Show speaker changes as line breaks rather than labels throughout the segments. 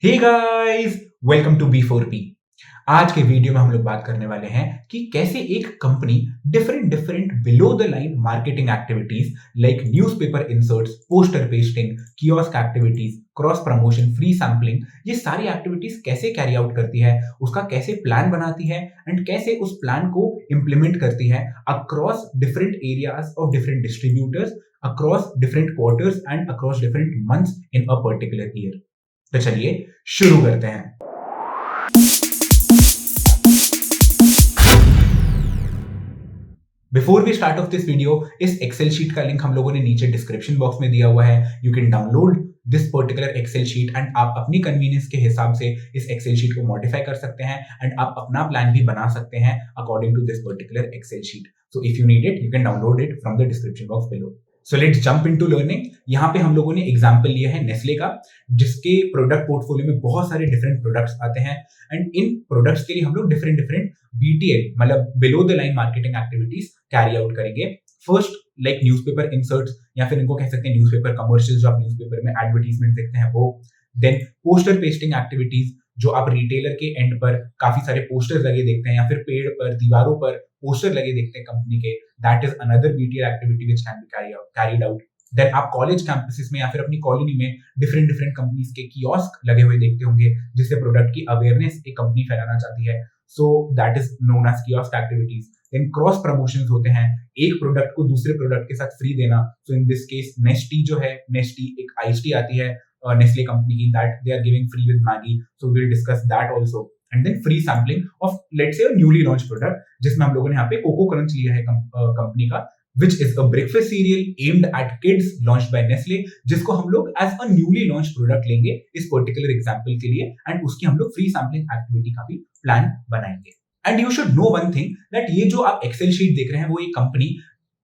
Hey guys, welcome to B4P। आज के video में हम लोग बात करने वाले हैं कि कैसे एक company different different below the line marketing activities like newspaper inserts, poster pasting, kiosk activities, cross promotion, free sampling, ये सारी एक्टिविटीज कैसे कैरी आउट करती है, उसका कैसे प्लान बनाती है एंड कैसे उस प्लान को इंप्लीमेंट करती है across different areas of different distributors, across different quarters and across different months in a particular year. तो चलिए शुरू करते हैं। Before we start of this video, इस एक्सेल शीट का लिंक हम लोगों ने नीचे डिस्क्रिप्शन बॉक्स में दिया हुआ है। You can download this particular Excel sheet and आप अपनी कन्वीनियंस के हिसाब से इस एक्सेल शीट को मॉडिफाई कर सकते हैं एंड आप अपना प्लान भी बना सकते हैं according to this particular Excel sheet. So if you need it, you can download it from the description box below. So let's jump into learning. यहाँ पे हम लोगों ने एग्जांपल लिया है नेस्ले का, जिसके प्रोडक्ट पोर्टफोलियो में बहुत सारे डिफरेंट प्रोडक्ट्स आते हैं एंड इन प्रोडक्ट्स के लिए हम लोग डिफरेंट डिफरेंट BTL मतलब below the line marketing activities carry out करेंगे। फर्स्ट लाइक न्यूज़पेपर इंसर्ट्स या फिर इनको कह सकते हैं न्यूज़पेपर कमर्शियल्स, जो आप न्यूज़पेपर में एडवर्टीजमेंट देखते हैं वो। देन पोस्टर पेस्टिंग एक्टिविटीज, जो आप रिटेलर के एंड पर काफी सारे पोस्टर्स लगे देखते हैं या फिर पेड़ पर, दीवारों पर पोस्टर लगे देखते हैं कंपनी के, that is another BTL activity which can be carried out. Then आप कॉलेज कैंपसेस में या फिर अपनी कॉलोनी में डिफरेंट डिफरेंट कंपनीज के कियोस्क लगे हुए देखते होंगे, जिससे प्रोडक्ट की अवेयरनेस एक कंपनी फैलाना चाहती है। So that is known as kiosk activities. Then cross promotions होते हैं, एक प्रोडक्ट को दूसरे प्रोडक्ट के साथ फ्री देना। सो इन दिस केस नेस्टी जो है, नेस्टी एक आइस टी आती है Nestle कंपनी की, that they are giving free with Maggi, so we'll discuss that also. And then free sampling of let's say a newly launched product, जिसमें हम लोगों ने यहाँ पे कोको क्रंच लिया है कंपनी का, which is a breakfast cereal aimed at kids launched by Nestle, जिसको हम लोग as a newly launched product लेंगे इस particular example के लिए एंड उसकी हम लोग free sampling activity का भी प्लान बनाएंगे। And you should know one thing that ये जो आप एक्सेल शीट देख रहे हैं वो एक कंपनी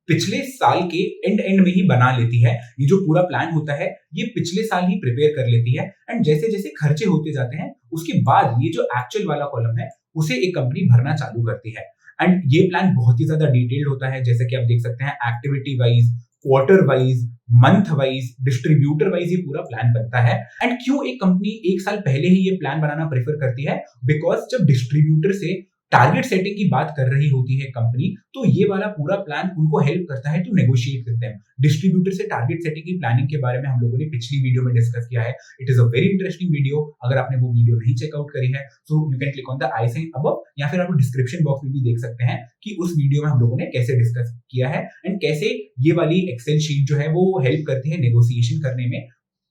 पिछले साल के एंड में ही बना लेती है। ये जो पूरा प्लान होता है ये पिछले साल ही प्रिपेयर कर लेती है एंड जैसे जैसे खर्चे होते जाते हैं उसके बाद ये जो एक्चुअल वाला कॉलम है उसे एक कंपनी भरना चालू करती है। एंड ये प्लान बहुत ही ज्यादा डिटेल्ड होता है, जैसे कि आप देख सकते हैं activity wise, quarter wise, month wise, distributor wise ये पूरा प्लान बनता है। एंड क्यों एक कंपनी एक साल पहले ही ये प्लान बनाना प्रेफर करती है? बिकॉज जब डिस्ट्रीब्यूटर से टारगेट सेटिंग की बात कर रही होती है कंपनी, तो ये वाला पूरा प्लान उनको हेल्प करता है टू नेगोशिएट करते हैं। डिस्ट्रीब्यूटर से टारगेट सेटिंग की प्लानिंग के बारे में हम लोगों ने पिछली वीडियो में डिस्कस किया है। It is a very interesting video. अगर आपने वो वीडियो नहीं चेकआउट करी है so you can click on the eye sign above, या फिर आप डिस्क्रिप्शन बॉक्स में भी देख सकते हैं कि उस वीडियो में हम लोगों ने कैसे डिस्कस किया है एंड कैसे ये वाली एक्सेल शीट जो है वो हेल्प करती है नेगोशिएशन करने में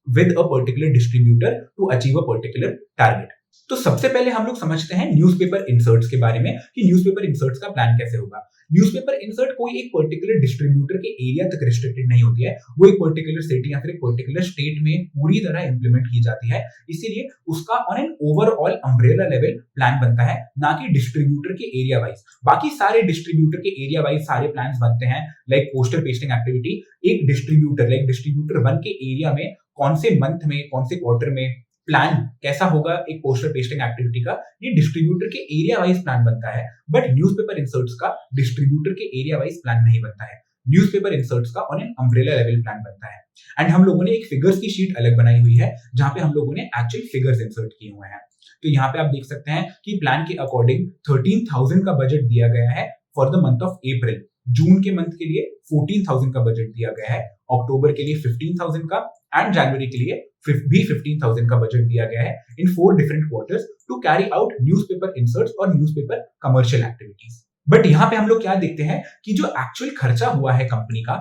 with a particular distributor to achieve a particular target. तो सबसे पहले हम लोग समझते हैं न्यूज़पेपर इंसर्ट्स के बारे में कि न्यूज़पेपर इंसर्ट्स का प्लान कैसे होगा। न्यूज़पेपर इंसर्ट कोई एक पर्टिकुलर डिस्ट्रीब्यूटर के एरिया तक रिस्ट्रिक्टेड नहीं होती है, वो एक पर्टिकुलर सिटी या फिर एक पर्टिकुलर स्टेट में पूरी तरह इंप्लीमेंट की जाती है। इसीलिए उसका on an overall umbrella level plan बनता है, ना कि डिस्ट्रीब्यूटर के एरिया वाइज। बाकी सारे डिस्ट्रीब्यूटर के एरिया वाइज सारे प्लान बनते हैं, लाइक पोस्टर पेस्टिंग एक्टिविटी। एक डिस्ट्रीब्यूटर लाइक डिस्ट्रीब्यूटर 1 के एरिया में कौन से मंथ में, कौन से क्वार्टर में प्लान कैसा होगा एक पोस्टर पेस्टिंग एक्टिविटी का, ये डिस्ट्रीब्यूटर के एरिया वाइज प्लान बनता है। बट न्यूज़पेपर इंसर्ट्स का डिस्ट्रीब्यूटर के एरिया वाइज प्लान नहीं बनता है। न्यूज़पेपर इंसर्ट्स का on an umbrella level plan बनता है। एंड हम लोगों ने एक फिगर्स की शीट अलग बनाई हुई है जहां पे हम लोगों ने एक्चुअल फिगर्स इंसर्ट किए हुए हैं। तो यहाँ पे आप देख सकते हैं कि प्लान के अकॉर्डिंग 13,000 का बजट दिया गया है for the month of April. जून के मंथ के लिए 14,000 का बजट दिया गया है, अक्टूबर के लिए 15,000 का एंड जनवरी के लिए भी 15,000 का बजट दिया गया है in 4 different quarters to carry out newspaper inserts और न्यूज़पेपर कमर्शियल एक्टिविटीज। बट यहाँ पे हम लोग क्या देखते हैं कि जो एक्चुअल खर्चा हुआ है कंपनी का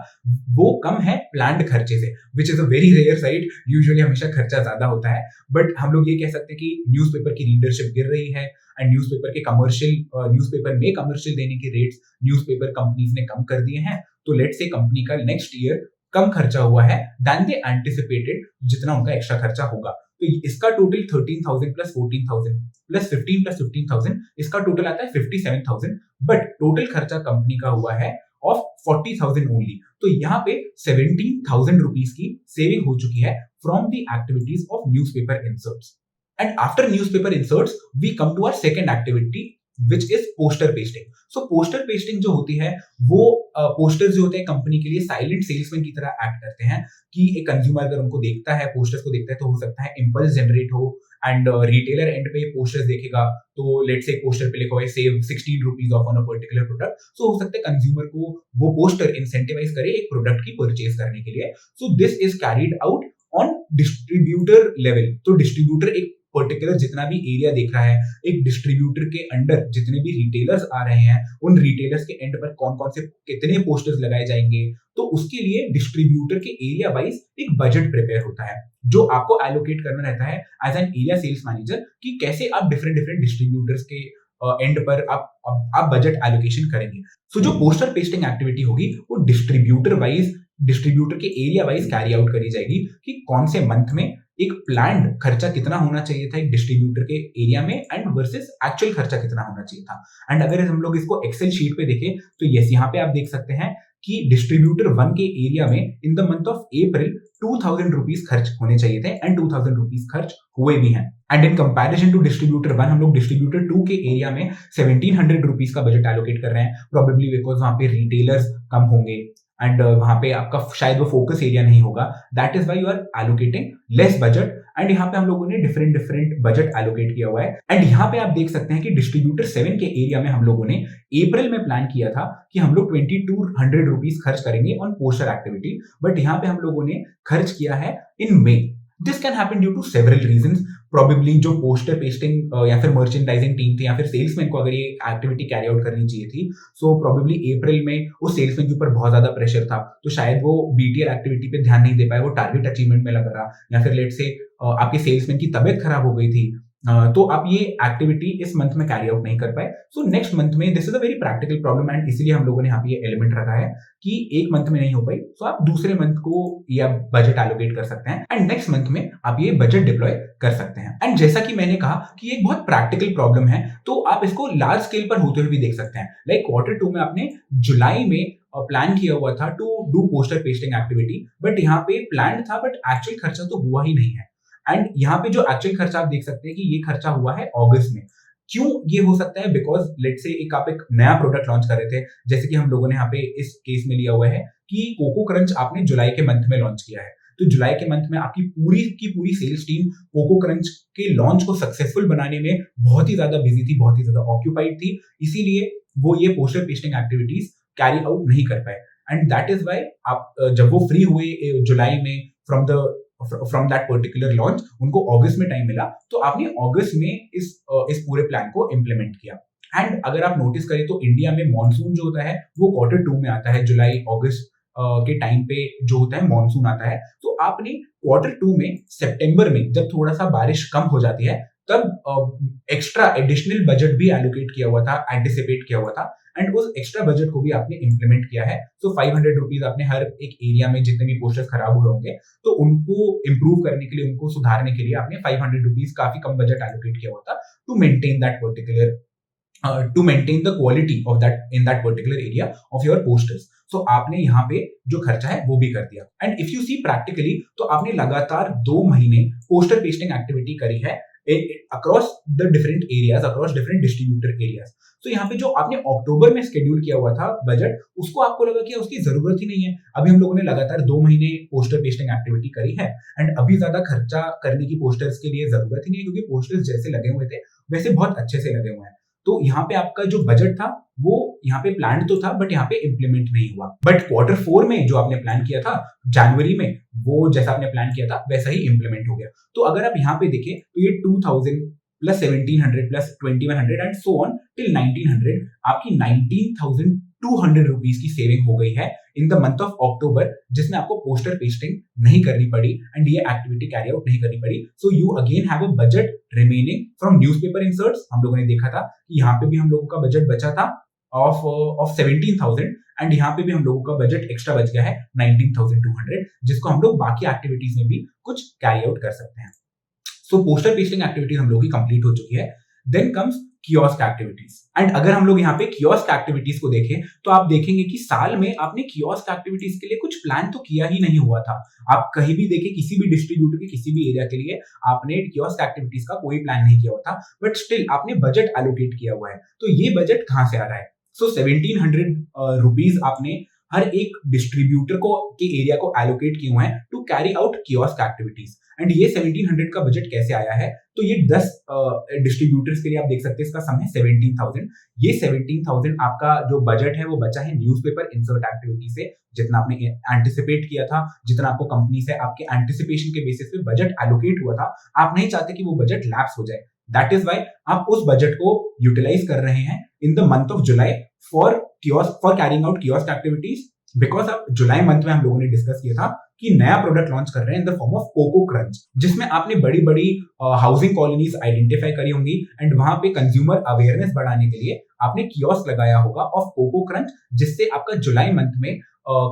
वो कम है प्लान्ड खर्चे से, which is a very rare side. Usually हमेशा खर्चा ज्यादा होता है, बट हम लोग ये कह सकते हैं कि न्यूज़पेपर की रीडरशिप गिर रही है एंड न्यूज़पेपर के न्यूज़पेपर में कमर्शियल देने के रेट्स न्यूज़पेपर कंपनीज ने कम कर दिए हैं। तो लेट्स से कंपनी का नेक्स्ट ईयर कम खर्चा हुआ है देन दे एंटिसिपेटेड, जितना उनका एक्स्ट्रा खर्चा होगा। तो इसका टोटल 13,000 प्लस 14,000 प्लस 15 प्लस 15,000, इसका टोटल आता है 57,000। बट टोटल खर्चा कंपनी का हुआ है ऑफ 40,000 ओनली। तो यहाँ पे 17,000 रुपीज की सेविंग हो चुकी है from the activities of newspaper inserts. And after newspaper inserts we come to our second activity which is poster pasting. So poster pasting जो होती है वो पोस्टर्स जो होते हैं कंपनी के लिए साइलेंट सेल्समैन की तरह एक्ट करते हैं कि एक कंज्यूमर अगर उनको देखता है, पोस्टर्स को देखता है, तो हो सकता है इंपल्स जनरेट हो एंड रिटेलर एंड पे पोस्टर्स देखेगा तो लेट्स से पोस्टर पे लिखा हुआ है save 16 rupees off on a particular product, so हो सकता है कंज्यूमर को वो पोस्टर इंसेंटिवाइज करे एक प्रोडक्ट की परचेज करने के लिए। So this is carried out on distributor level. तो डिस्ट्रीब्यूटर एक पर्टिकुलर जितना भी एरिया देख रहा है, एक डिस्ट्रीब्यूटर के अंडर जितने भी रिटेलर्स आ रहे हैं, उन रिटेलर्स के एंड पर कौन कौन से कितने पोस्टर्स लगाए जाएंगे, तो उसके लिए डिस्ट्रीब्यूटर के एरिया वाइज एक बजट प्रिपेयर होता है जो आपको एलोकेट करना रहता है as an area sales manager कि कैसे आप डिफरेंट डिफरेंट डिस्ट्रीब्यूटर्स के एंड पर आप बजट एलोकेशन करेंगे। सो जो पोस्टर पेस्टिंग एक्टिविटी होगी वो डिस्ट्रीब्यूटर के एरिया वाइज कैरी आउट करी जाएगी कि कौन से मंथ में एक प्लान्ड खर्चा कितना होना चाहिए था एक डिस्ट्रीब्यूटर के एरिया में एंड वर्सेस एक्चुअल खर्चा कितना होना चाहिए था। एंड अगर हम लोग इसको एक्सेल शीट पे देखें तो यस, यहाँ पे आप देख सकते हैं कि डिस्ट्रीब्यूटर 1 के एरिया में इन the month of April 2000 rupees खर्च होने चाहिए थे एंड 2000 रुपीज खर्च हुए भी हैं। And in comparison to distributor 1 हम लोग डिस्ट्रीब्यूटर 2 के एरिया में 1700 रुपीज का बजट एलोकेट कर रहे हैं, प्रोबेबली बिकॉज वहां पे रिटेलर्स कम होंगे एंड वहां पे आपका शायद वो फोकस एरिया नहीं होगा, that is why you are allocating less budget. And यहाँ पे हम लोगों ने डिफरेंट डिफरेंट बजट एलोकेट किया हुआ है। एंड यहाँ पे आप देख सकते हैं कि डिस्ट्रीब्यूटर 7 के एरिया में हम लोगों ने अप्रैल में प्लान किया था कि हम लोग 2200 रुपीज खर्च करेंगे ऑन पोस्टर एक्टिविटी, बट यहाँ पे हम लोगों ने खर्च किया है in May. This can happen due to several reasons, probably जो पोस्टर पेस्टिंग या फिर मर्चेंडाइजिंग टीम थी या फिर सेल्समैन को अगर ये एक्टिविटी कैरी आउट करनी चाहिए थी, सो प्रोबेबली अप्रैल में वो सेल्समैन के ऊपर बहुत ज्यादा प्रेशर था तो शायद वो बीटीएल एक्टिविटी पे ध्यान नहीं दे पाए, वो टारगेट अचीवमेंट में लगा रहा, या फिर लेट से आपके सेल्समैन की तबियत खराब हो गई थी तो आप ये एक्टिविटी इस मंथ में कैरी आउट नहीं कर पाए। सो नेक्स्ट मंथ में this is a very practical problem and इसीलिए हम लोगों ने यहाँ पे ये एलिमेंट रखा है कि एक मंथ में नहीं हो पाई तो आप दूसरे मंथ को या बजट एलोकेट कर सकते हैं एंड नेक्स्ट मंथ में आप ये बजट डिप्लॉय कर सकते हैं। एंड जैसा कि मैंने कहा कि एक बहुत प्रैक्टिकल प्रॉब्लम है तो आप इसको लार्ज स्केल पर होते हुए भी देख सकते हैं। लाइक Q2 में आपने जुलाई में प्लान किया हुआ था to do poster pasting activity, but यहाँ पे प्लान था बट एक्चुअल खर्चा तो हुआ ही नहीं है। एंड यहाँ पे जो एक्चुअल खर्चा आप देख सकते हैं कि ये खर्चा हुआ है अगस्त में। क्यों ये हो सकता है? बिकॉज लेट से आप एक नया प्रोडक्ट लॉन्च कर रहे थे, जैसे कि हम लोगों ने यहाँ पे इस केस में लिया हुआ है कि कोको क्रंच आपने जुलाई के मंथ में लॉन्च किया है, तो जुलाई के मंथ में आपकी पूरी की पूरी सेल्स टीम कोको क्रंच के लॉन्च को सक्सेसफुल बनाने में बहुत ही ज्यादा बिजी थी, बहुत ही ज्यादा ऑक्यूपाइड थी, इसीलिए वो ये poster pasting activities carry out नहीं कर पाए। एंड दैट इज वाई आप जब वो फ्री हुए जुलाई में फ्रॉम दैट पर्टिकुलर लॉन्च, उनको अगस्त में टाइम मिला तो आपने अगस्त में इस पूरे प्लान को इम्प्लीमेंट किया। एंड अगर आप नोटिस करें तो इंडिया में मॉनसून जो होता है वो Q2 में आता है, जुलाई अगस्त के टाइम पे जो होता है मॉनसून आता है, तो आपने Q2 में सितंबर में जब थोड़ा सा बारिश कम हो जाती है तब एक्स्ट्रा एडिशनल बजट भी एलोकेट किया हुआ था, एंटिसिपेट किया हुआ था एंड उस एक्स्ट्रा बजट को भी आपने इंप्लीमेंट किया है। सो 500 रुपीज आपने हर एक एरिया में जितने भी पोस्टर्स खराब हुए होंगे तो उनको इंप्रूव करने के लिए, उनको सुधारने के लिए आपने 500 रुपीज काफी कम बजट एलोकेट किया हुआ था to maintain that particular to maintain the quality of that in that particular area of your posters. So आपने यहाँ पे जो खर्चा है वो भी कर दिया। And if you see practically तो आपने लगातार 2 महीने पोस्टर पेस्टिंग एक्टिविटी करी है across the different areas, across different distributor areas. तो यहाँ पे जो आपने अक्टूबर में शेड्यूल किया हुआ था बजट, उसको आपको लगा कि उसकी जरूरत ही नहीं है। अभी हम लोगों ने लगातार 2 महीने पोस्टर पेस्टिंग एक्टिविटी करी है एंड अभी ज्यादा खर्चा करने की पोस्टर्स के लिए जरूरत ही नहीं है, क्योंकि पोस्टर्स जैसे लगे हुए थे वैसे बहुत अच्छे से लगे हुए हैं। तो यहाँ पे आपका जो बजट था वो यहाँ पे प्लान तो था बट यहाँ पे इम्प्लीमेंट नहीं हुआ। बट Q4 में जो आपने प्लान किया था जनवरी में, वो जैसा आपने प्लान किया था वैसा ही इम्प्लीमेंट हो गया। तो अगर आप यहाँ पे देखें तो ये 2000 plus 1700 plus 2100 and so on till 1900 आपकी 19,200 रुपीज की सेविंग हो गई है इन द मंथ ऑफ अक्टूबर, जिसमें आपको पोस्टर पेस्टिंग नहीं करनी पड़ी एंड ये एक्टिविटी कैरी आउट नहीं करनी पड़ी। So you again have a budget remaining from newspaper inserts. हम लोगों ने देखा था कि यहाँ पे भी हम लोगों का बजट बचा था ऑफ 17,000 एंड यहाँ पे भी हम लोगों का बजट एक्स्ट्रा बच गया है 19,200, जिसको हम लोग बाकी एक्टिविटीज में भी कुछ कैरी आउट कर सकते हैं। सो पोस्टर पेस्टिंग एक्टिविटीज हम लोग की कंप्लीट हो चुकी है। Then comes kiosk activities. And अगर हम लोग यहाँ पे कियोस्क एक्टिविटीज को देखें तो आप देखेंगे कि साल में आपने कियोस्क एक्टिविटीज के लिए कुछ प्लान तो किया ही नहीं हुआ था। आप कहीं भी देखें किसी भी डिस्ट्रीब्यूटर के किसी भी एरिया के लिए आपने कियोस्क एक्टिविटीज का कोई प्लान नहीं किया हुआ था, बट स्टिल आपने बजट एलोकेट किया हुआ है। तो ये बजट कहाँ से आ रहा है? सो 1700 रुपीज आपने हर एक डिस्ट्रीब्यूटर को के एरिया को एलोकेट किए हुए हैं to carry out kiosk activities. And ये 1700 का बजट कैसे आया है, तो ये 10 डिस्ट्रीब्यूटर्स के लिए आप देख सकते हैं, इसका सम है 17,000। ये 17,000 आपका जो बजट है वो बचा है न्यूज़पेपर इंसर्ट एक्टिविटी से, जितना आपने एंटिसिपेट किया था, जितना आपको कंपनी से आपके एंटिसिपेशन के बेसिस पे बजट एलोकेट हुआ था, आप नहीं चाहते कि वो बजट लैप्स हो जाए। दैट इज वाई आप उस बजट को यूटिलाइज कर रहे हैं in the month of July for carrying out kiosk activities. Because अब जुलाई मंथ में हम लोगों ने डिस्कस किया था कि नया प्रोडक्ट लॉन्च कर रहे हैं in the form of Coco Crunch, जिसमें आपने बड़ी बड़ी हाउसिंग कॉलोनीज आइडेंटिफाई करी होंगी एंड वहां पे कंज्यूमर अवेयरनेस बढ़ाने के लिए आपने कियोस्क लगाया होगा ऑफ कोको क्रंच, जिससे आपका जुलाई मंथ में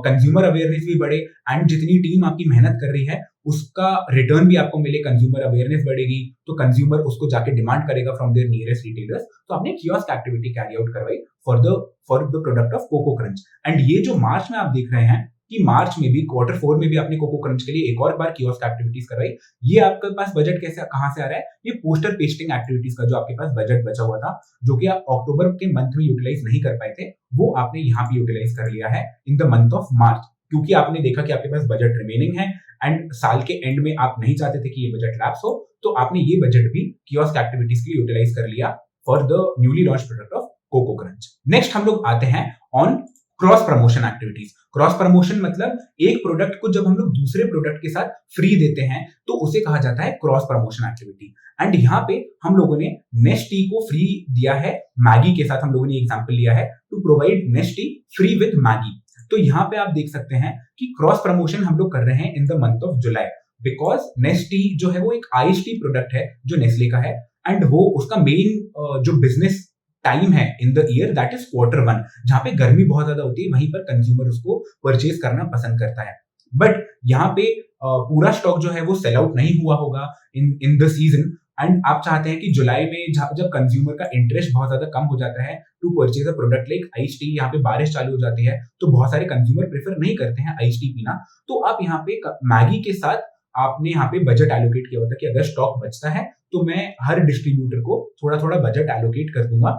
कंज्यूमर अवेयरनेस भी बढ़े एंड जितनी टीम आपकी मेहनत कर रही है उसका रिटर्न भी आपको मिले, कंज्यूमर अवेयरनेस बढ़ेगी तो कंज्यूमर उसको जाके डिमांड करेगा फ्रॉम देयर नियरेस्ट रिटेलर्स। तो आपने कियोस्क एक्टिविटी कैरी आउट करवाई for the product of Coco Crunch. And ये जो मार्च में आप देख रहे हैं कि मार्च में भी Q4 में भी आपने कोको क्रंच के लिए एक और बार कियोस्क एक्टिविटीज करवाई। ये आपके पास बजट कहां से आ रहा है, ये पोस्टर पेस्टिंग एक्टिविटीज का जो आपके पास बजट बचा हुआ था, जो कि आप अक्टूबर के मंथ में यूटिलाइज नहीं कर पाए थे, वो आपने यहाँ पे यूटिलाइज कर लिया है इन द मंथ ऑफ मार्च, क्योंकि आपने देखा कि आपके पास बजट रिमेनिंग है एंड साल के एंड में आप नहीं चाहते थे कि ये बजट लैप्स हो, तो आपने ये बजट भी कियोस्क एक्टिविटीज के लिए यूटिलाइज कर लिया for the newly launch product of Coco Crunch. Next हम लोग आते हैं on cross promotion activities. Cross promotion मतलब एक प्रोडक्ट को जब हम लोग दूसरे प्रोडक्ट के साथ फ्री देते हैं तो उसे कहा जाता है क्रॉस प्रमोशन एक्टिविटी। एंड यहाँ पे हम लोगों ने नेस्टी को फ्री दिया है मैगी के साथ, हम लोगों ने एग्जांपल लिया है to provide Nestea free with Maggi. तो यहाँ पे आप देख सकते हैं कि क्रॉस प्रमोशन हम लोग कर रहे हैं in the month of July, because नेस्टी जो है वो एक आईएसटी प्रोडक्ट है जो नेस्ले का है एंड वो उसका मेन जो बिजनेस टाइम है in the year that is Q1, जहां पे गर्मी बहुत ज्यादा होती है, वहीं पर कंज्यूमर उसको परचेज करना पसंद करता है। बट यहाँ पे पूरा स्टॉक जो है वो सेल आउट नहीं हुआ होगा इन द सीजन एंड आप चाहते हैं कि जुलाई में जब कंज्यूमर का इंटरेस्ट बहुत ज्यादा कम हो जाता है to purchase a product like ice tea, यहाँ पे बारिश चालू हो जाती है तो बहुत सारे कंज्यूमर प्रेफर नहीं करते हैं आइस टी पीना, तो आप यहाँ पे मैगी के साथ आपने यहाँ पे बजट एलोकेट किया होता है कि अगर स्टॉक बचता है तो मैं हर डिस्ट्रीब्यूटर को थोड़ा थोड़ा बजट एलोकेट कर दूंगा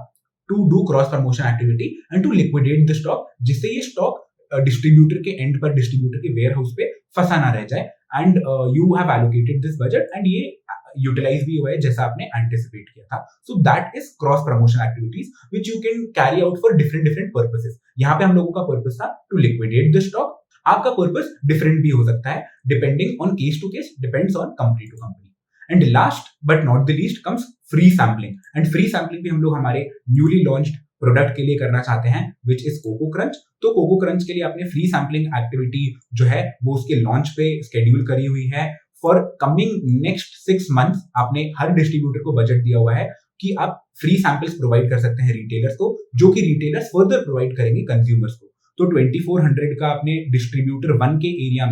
to do cross promotion activity and to liquidate the stock, जिससे ये स्टॉक डिस्ट्रीब्यूटर के एंड पर, डिस्ट्रीब्यूटर के वेयर हाउस पे फंसा ना रह जाए and you have allocated this budget and ये यूटिलाइज भी हुआ है जैसा आपने एंटिसिपेट किया था। So that is cross promotion activities which you can carry out for different purposes. यहाँ पे हम लोगों का पर्पस था टू लिक्विडेट द स्टॉक, आपका पर्पस डिफरेंट भी हो सकता है depending on case to case, depends on company to company. And last but not the least comes free sampling. And free sampling भी हम लोग हमारे न्यूली लॉन्च्ड प्रोडक्ट के लिए करना चाहते हैं विच इज कोको क्रंच। तो कोको क्रंच के लिए आपने फ्री सैम्पलिंग एक्टिविटी जो है वो उसके लॉन्च पे स्केड्यूल करी हुई है फॉर कमिंग नेक्स्ट 6 मंथ्स। आपने हर डिस्ट्रीब्यूटर को बजट दिया हुआ है कि आप फ्री सैंपल्स प्रोवाइड कर सकते हैं रिटेलर्स को, जो कि रिटेलर्स फर्दर प्रोवाइड करेंगे कंज्यूमर्स को। तो 2400 का आपने डिस्ट्रीब्यूटर 1 के एरिया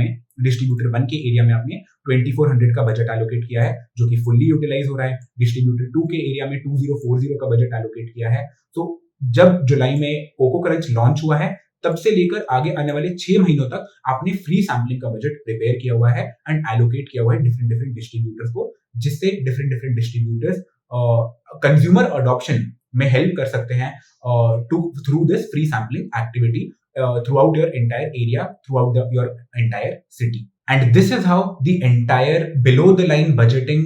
में आपने 2400 का बजट एलोकेट किया है जो कि फुल्ली यूटिलाइज हो रहा है। डिस्ट्रीब्यूटर 2 के एरिया में 2040 का बजट एलोकेट किया है। तो जब जुलाई में कोको क्रंच लॉन्च हुआ है तब से लेकर आगे आने वाले 6 महीनों तक आपने फ्री सैम्पलिंग का बजट प्रिपेयर किया हुआ है एंड एलोकेट किया हुआ है डिफरेंट डिस्ट्रीब्यूटर्स को, जिससे डिफरेंट डिस्ट्रीब्यूटर्स कंज्यूमर अडॉप्शन में हेल्प कर सकते हैं through this free sampling activity throughout your entire area, throughout your entire city. And this is how the entire below the line budgeting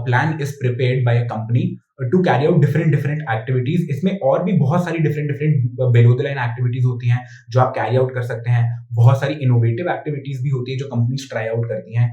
plan is prepared by a company to carry out different activities. इसमें और भी बहुत सारी different below the line activities होती हैं जो आप carry out कर सकते हैं। बहुत सारी innovative activities भी होती है जो companies try out करती हैं,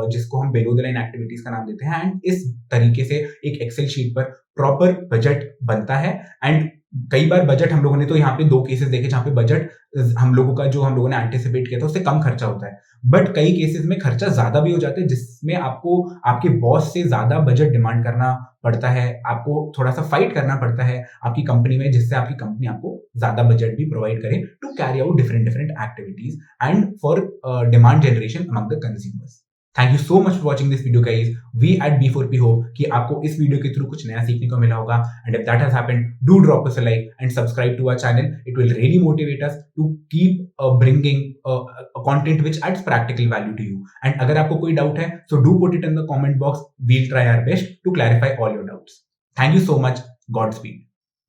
जिसको हम below the line activities का नाम देते हैं। एंड इस तरीके से एक एक्सेल शीट पर प्रॉपर बजट बनता है। एंड कई बार बजट हम लोगों ने तो यहाँ पे 2 केसेस देखे जहाँ पे बजट हम लोगों ने एंटिसिपेट किया था उससे कम खर्चा होता है, बट कई केसेस में खर्चा ज्यादा भी हो जाता है जिसमें आपको आपके बॉस से ज्यादा बजट डिमांड करना पड़ता है, आपको थोड़ा सा फाइट करना पड़ता है आपकी कंपनी में, जिससे आपकी कंपनी आपको ज्यादा बजट भी प्रोवाइड करे to carry out different activities and for demand generation among the consumers. Thank you so much for watching this video guys. We at B4P hope कि आपको इस वीडियो के थ्रू कुछ नया सीखने को मिला होगा। And if that has happened, do drop us a like and subscribe to our channel. It will really motivate us to keep bringing content which adds practical value to you. And अगर आपको कोई doubt है so do put it in the comment box, we'll try our best to clarify all your doubts. Thank you so much, God speed.